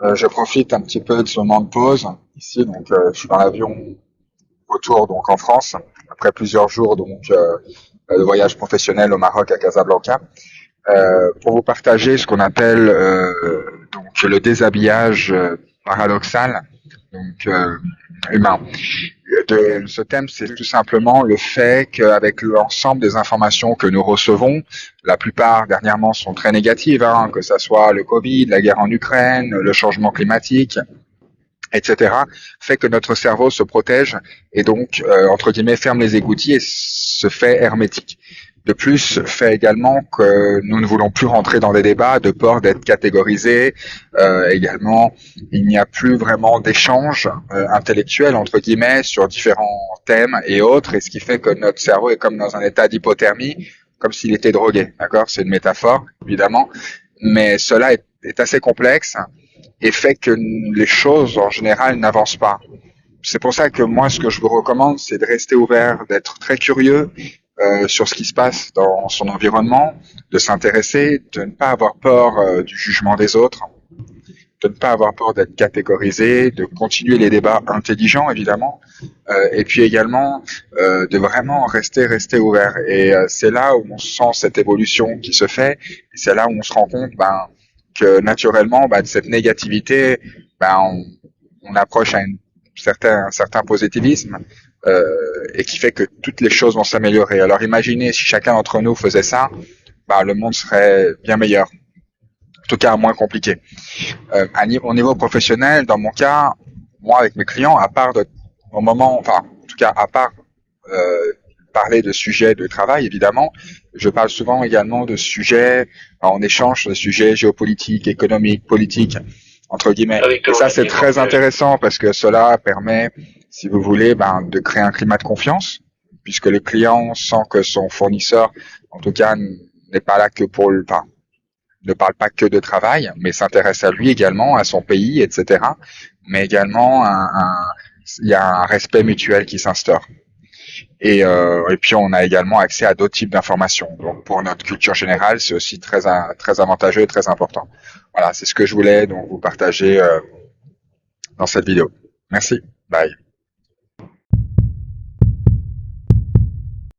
Je profite un petit peu de ce moment de pause ici, donc je suis dans l'avion retour donc en France après plusieurs jours de voyage professionnel au Maroc à Casablanca pour vous partager ce qu'on appelle donc le déshabillage paradoxal donc humain. Ce thème, c'est tout simplement le fait qu'avec l'ensemble des informations que nous recevons, la plupart dernièrement sont très négatives, hein, que ça soit le Covid, la guerre en Ukraine, le changement climatique, etc., fait que notre cerveau se protège et donc, entre guillemets, ferme les égouttis et se fait hermétique. De plus, fait également que nous ne voulons plus rentrer dans des débats de peur d'être catégorisés. Également, il n'y a plus vraiment d'échange intellectuel, entre guillemets, sur différents thèmes et autres, et ce qui fait que notre cerveau est comme dans un état d'hypothermie, comme s'il était drogué. D'accord? C'est une métaphore, évidemment, mais cela est assez complexe et fait que les choses en général n'avancent pas. C'est pour ça que moi, ce que je vous recommande, c'est de rester ouvert, d'être très curieux sur ce qui se passe dans son environnement, de s'intéresser, de ne pas avoir peur du jugement des autres, de ne pas avoir peur d'être catégorisé, de continuer les débats intelligents évidemment, et puis également de vraiment rester ouvert. Et c'est là où on sent cette évolution qui se fait, et c'est là où on se rend compte que naturellement de cette négativité, on approche à un certain positivisme et qui fait que toutes les choses vont s'améliorer. Alors imaginez si chacun d'entre nous faisait ça, le monde serait bien meilleur. En tout cas, moins compliqué. Au niveau professionnel, dans mon cas, moi avec mes clients, à part parler de sujets de travail, évidemment, je parle souvent également de sujets, en échange de sujets géopolitiques, économiques, politiques, entre guillemets. Et ça, c'est très intéressant parce que cela permet, si vous voulez, de créer un climat de confiance, puisque le client sent que son fournisseur, en tout cas, n'est pas là que ne parle pas que de travail, mais s'intéresse à lui également, à son pays, etc. Mais également, il y a un respect mutuel qui s'instaure. Et puis, on a également accès à d'autres types d'informations. Donc, pour notre culture générale, c'est aussi très avantageux et très important. Voilà, c'est ce que je voulais donc vous partager dans cette vidéo. Merci. Bye.